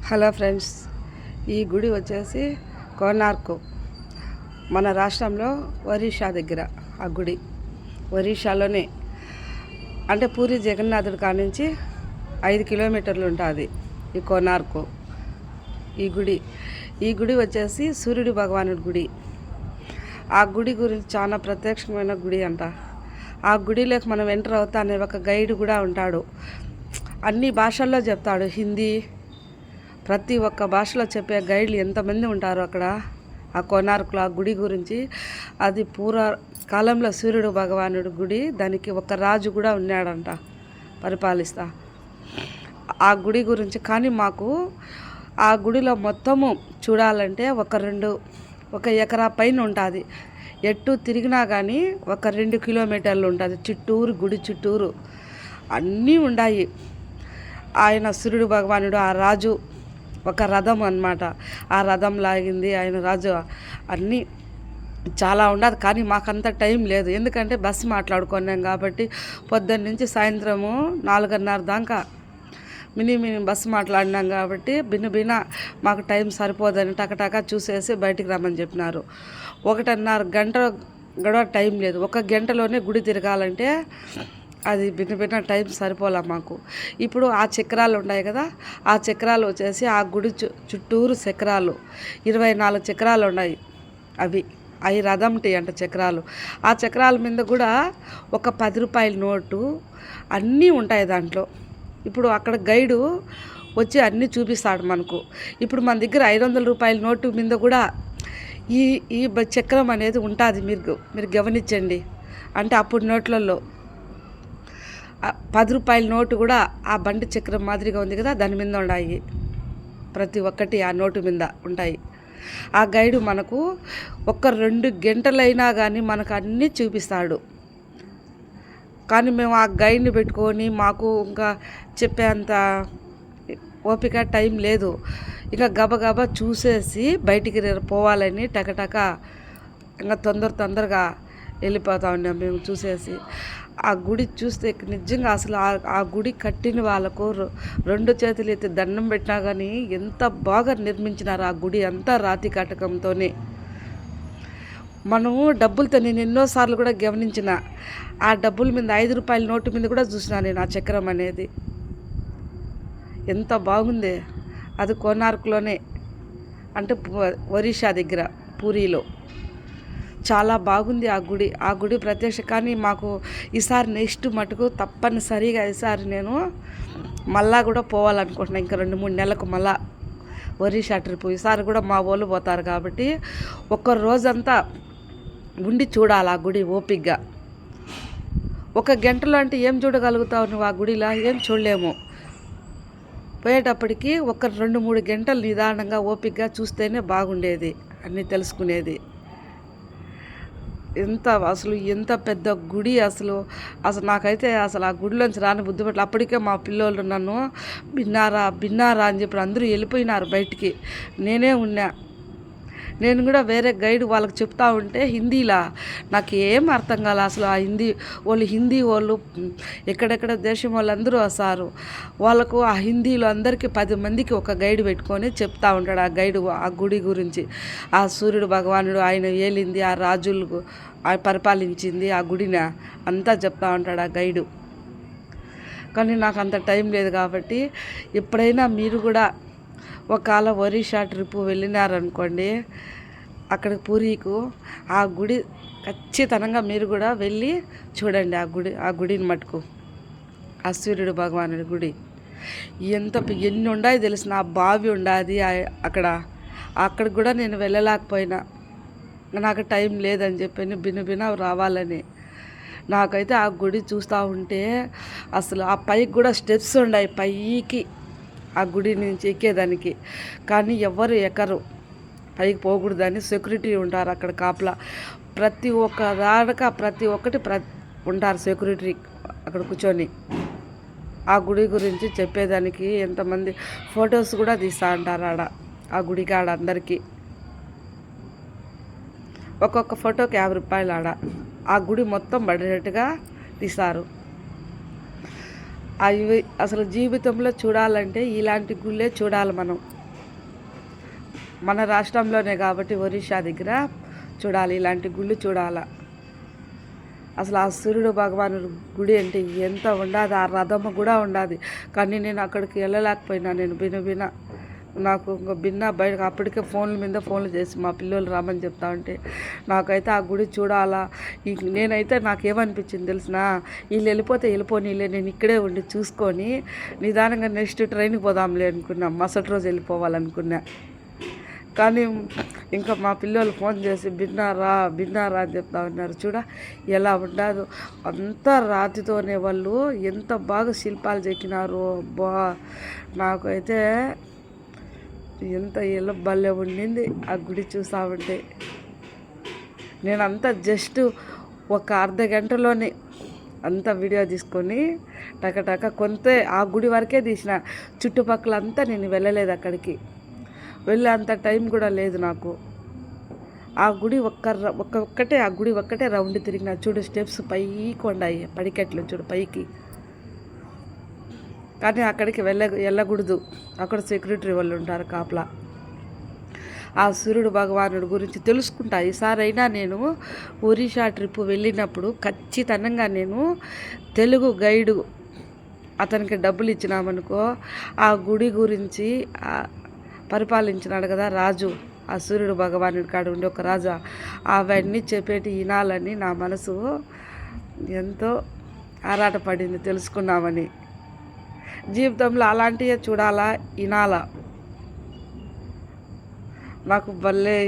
Hello friends, ఈ గుడి వచ్చేసి కోనార్క్ మన రాష్ట్రంలో ఒరిస్సా దగ్గర. ఆ గుడి ఒరిస్సాలోనే, అంటే పూరి జగన్నాథుడి కానించి 5 కిలోమీటర్లు ఉంటుంది ఈ కోనార్క్. ఈ గుడి వచ్చేసి సూర్యుడి భగవానుడి గుడి. ఆ గుడి గురించి చాలా ప్రత్యక్షమైన గుడి అంట. ఆ గుడిలోకి మనం ఎంటర్ అవుతానే ఒక గైడ్ కూడా ఉంటాడు. అన్ని భాషల్లో చెప్తాడు. హిందీ, ప్రతి ఒక్క భాషలో చెప్పే గైడ్లు ఎంతమంది ఉంటారు అక్కడ ఆ కోనార్క్లో. ఆ గుడి గురించి, అది కాలంలో సూర్యుడు భగవానుడి గుడి. దానికి ఒక రాజు కూడా ఉన్నాడంట పరిపాలిస్తా ఆ గుడి గురించి. కానీ మాకు ఆ గుడిలో మొత్తము చూడాలంటే ఒక ఎకరా పైన ఉంటుంది. ఎటు తిరిగినా కానీ ఒక 2 కిలోమీటర్లు ఉంటుంది చుట్టూరు. గుడి చుట్టూరు అన్నీ ఉన్నాయి. ఆయన సూర్యుడు భగవానుడు, ఆ రాజు ఒక రథం అన్నమాట. ఆ రథం లాగింది ఆయన రాజు. అన్నీ చాలా ఉండదు. కానీ మాకంత టైం లేదు, ఎందుకంటే బస్సు మాట్లాడుకున్నాం కాబట్టి. పొద్దున్న నుంచి సాయంత్రము 4:30 దాకా మినీ బస్సు మాట్లాడినాం కాబట్టి బిన్న మాకు టైం సరిపోదని టకటకా చూసేసి బయటికి రమ్మని చెప్పినారు. 1:30 గంట కూడా టైం లేదు. 1 గంటలోనే గుడి తిరగాలంటే అది బిన్న టైం సరిపోలే మాకు. ఇప్పుడు ఆ చక్రాలు ఉన్నాయి కదా, ఆ చక్రాలు వచ్చేసి ఆ గుడి చుట్టూరు చక్రాలు 24 చక్రాలు ఉన్నాయి. అవి రథంటి అంట చక్రాలు. ఆ చక్రాల మీద కూడా ఒక 10 రూపాయల నోటు అన్నీ ఉంటాయి దాంట్లో. ఇప్పుడు అక్కడ గైడు వచ్చి అన్నీ చూపిస్తాడు మనకు. ఇప్పుడు మన దగ్గర 500 రూపాయల నోటు మీద కూడా ఈ చక్రం అనేది ఉంటుంది. మీరు గమనించండి. అంటే అప్పుడు నోట్లలో 10 రూపాయల నోటు కూడా ఆ బండి చక్రం మాదిరిగా ఉంది కదా, దాని మీద ఉన్నాయి. ప్రతి ఒక్కటి ఆ నోటు మీద ఉంటాయి. ఆ గైడు మనకు 2 గంటలైనా కానీ మనకు అన్నీ చూపిస్తాడు. కానీ మేము ఆ గైడ్ని పెట్టుకొని మాకు ఇంకా చెప్పేంత ఓపిక టైం లేదు. ఇంకా గబగబా చూసేసి బయటికి పోవాలని టకటక ఇంకా తొందరగా వెళ్ళిపోతా ఉన్నాం మేము చూసేసి. ఆ గుడి చూస్తే నిజంగా అసలు ఆ గుడి కట్టిన వాళ్ళకు 2 చేతులు ఎత్తి దండం పెట్టినా కానీ ఎంత బాగా నిర్మించినారు ఆ గుడి. అంతా రాతి కటకంతోనే. మనము డబ్బులతో నేను ఎన్నోసార్లు కూడా గమనించిన. ఆ డబ్బుల మీద 5 రూపాయల నోటు మీద కూడా చూసినా నేను ఆ చక్రం అనేది. ఎంత బాగుంది. అది కోనార్క్లోనే, అంటే ఒరిస్సా దగ్గర పూరిలో. చాలా బాగుంది ఆ గుడి ప్రత్యక్ష. కానీ మాకు ఈసారి నెక్స్ట్ మటుకు తప్పనిసరిగా ఈసారి నేను మళ్ళా కూడా పోవాలనుకుంటున్నాను. ఇంకా 2-3 నెలలకు మళ్ళా ఒరిస్సా ట్రిప్. ఈసారి కూడా మా వాళ్ళు పోతారు కాబట్టి 1 రోజంతా ఉండి చూడాలి ఆ గుడి ఓపికగా. 1 గంటలో అంటే ఏం చూడగలుగుతావు నువ్వు ఆ గుడిలో? ఏం చూడలేము. పోయేటప్పటికి 2-3 గంటలు నిదానంగా ఓపికగా చూస్తేనే బాగుండేది అన్నీ తెలుసుకునేది. ఎంత పెద్ద గుడి అసలు నాకైతే అసలు ఆ గుడిలోంచి రాని బుద్ధి పట్ల. అప్పటికే మా పిల్లోళ్ళు నన్ను బిన్నారా అని చెప్పి అందరూ వెళ్ళిపోయినారు బయటికి. నేనే ఉన్నా. నేను కూడా వేరే గైడ్ వాళ్ళకి చెప్తా ఉంటే హిందీలా నాకు ఏం అర్థం కాలే అసలు. ఆ హిందీ వాళ్ళు ఎక్కడెక్కడ దేశం వాళ్ళందరూ వస్తారు. వాళ్ళకు ఆ హిందీలో అందరికీ 10 మందికి ఒక గైడ్ పెట్టుకొని చెప్తా ఉంటాడు ఆ గైడు ఆ గుడి గురించి. ఆ సూర్యుడు భగవానుడు ఆయన ఏలింది, ఆ రాజులకు పరిపాలించింది ఆ గుడిని అంతా చెప్తా ఉంటాడు ఆ గైడు. కానీ నాకు అంత టైం లేదు కాబట్టి ఎప్పుడైనా మీరు కూడా ఒకవేళ ఒరిస్సా ట్రిప్ వెళ్ళినారనుకోండి, అక్కడికి పూరీకు ఆ గుడి ఖచ్చితంగా మీరు కూడా వెళ్ళి చూడండి. ఆ గుడిని మటుకు, ఆ సూర్యుడు భగవానుడి గుడి ఎన్ని ఉన్నాయి తెలిసిన. ఆ బావి ఉండాది అక్కడికి కూడా నేను వెళ్ళలేకపోయినా. నాకు టైం లేదని చెప్పి బిన్న రావాలని. నాకైతే ఆ గుడి చూస్తూ ఉంటే అసలు ఆ పైకి కూడా స్టెప్స్ ఉన్నాయి పైకి ఆ గుడి నుంచి ఎక్కేదానికి. కానీ ఎవరు ఎక్కరు, పైకి పోకూడదని సెక్యూరిటీ ఉంటారు అక్కడ కాపలా. ప్రతి ఒక్కటి ఉంటారు సెక్యూరిటీ అక్కడ కూర్చొని ఆ గుడి గురించి చెప్పేదానికి. ఎంతమంది ఫొటోస్ కూడా తీస్తూ ఉంటారు ఆడ ఆ గుడి కాడ. అందరికీ ఒక్కొక్క ఫోటోకి 50 రూపాయలు ఆడ. ఆ గుడి మొత్తం పడేటట్టుగా తీస్తారు. అవి అసలు జీవితంలో చూడాలంటే ఇలాంటి గుళ్ళే చూడాలి మనం. మన రాష్ట్రంలోనే కాబట్టి ఒరిస్సా దగ్గర చూడాలి, ఇలాంటి గుళ్ళు చూడాల. అసలు ఆ సూర్యుడు భగవానుడు గుడి అంటే ఎంత ఉండాది, ఆ రథము కూడా ఉండాది. కానీ నేను అక్కడికి వెళ్ళలేకపోయినా. నేను బిన నాకు ఇంక బయట అప్పటికే ఫోన్ల మీద ఫోన్లు చేసి మా పిల్లలు రామని చెప్తా ఉంటే నాకైతే ఆ గుడి చూడాలా. నేనైతే నాకేమనిపించింది తెలిసిన, వీళ్ళు వెళ్ళిపోనీలే, నేను ఇక్కడే ఉండి చూసుకొని నిదానంగా నెక్స్ట్ ట్రైన్కి పోదాంలే అనుకున్నా. మరుసటి రోజు వెళ్ళిపోవాలనుకున్నా. కానీ ఇంకా మా పిల్లలు ఫోన్ చేసి బిన్నారా అని చెప్తా ఉన్నారు. ఎలా ఉండదు, అంతా రాతితోనే వాళ్ళు ఎంత బాగా శిల్పాలు చెక్కినారు. అబ్బా, నాకైతే ఎంత ఎలా భలే ఉండింది ఆ గుడి చూస్తూ ఉంటే. నేనంతా జస్ట్ ఒక అర్ధ గంటలోనే అంతా వీడియో తీసుకొని టక కొంత ఆ గుడి వరకే తీసిన. చుట్టుపక్కల అంతా నేను వెళ్ళలేదు, అక్కడికి వెళ్ళే అంత టైం కూడా లేదు నాకు. ఆ గుడి ఒక్కటే ఆ గుడి ఒక్కటే రౌండ్ తిరిగిన. చూడు, స్టెప్స్ పైకి ఉన్నాయి, పడికెట్లు చూడు పైకి. కానీ అక్కడికి వెళ్ళకూడదు, అక్కడ సెక్యూరిటీ వాళ్ళు ఉంటారు కాపలా. ఆ సూర్యుడు భగవానుడు గురించి తెలుసుకుంటా. ఈసారైనా నేను ఒరిస్సా ట్రిప్ వెళ్ళినప్పుడు ఖచ్చితంగా నేను తెలుగు గైడు అతనికి డబ్బులు ఇచ్చినామనుకో, ఆ గుడి గురించి పరిపాలించినాడు కదా రాజు, ఆ సూర్యుడు భగవానుడి కాడ ఉండే ఒక రాజా, అవన్నీ చెప్పేటి వినాలని నా మనసు ఎంతో ఆరాటపడింది తెలుసుకున్నామని. జీవితంలో అలాంటివే చూడాలా, వినాలా. నాకు భలే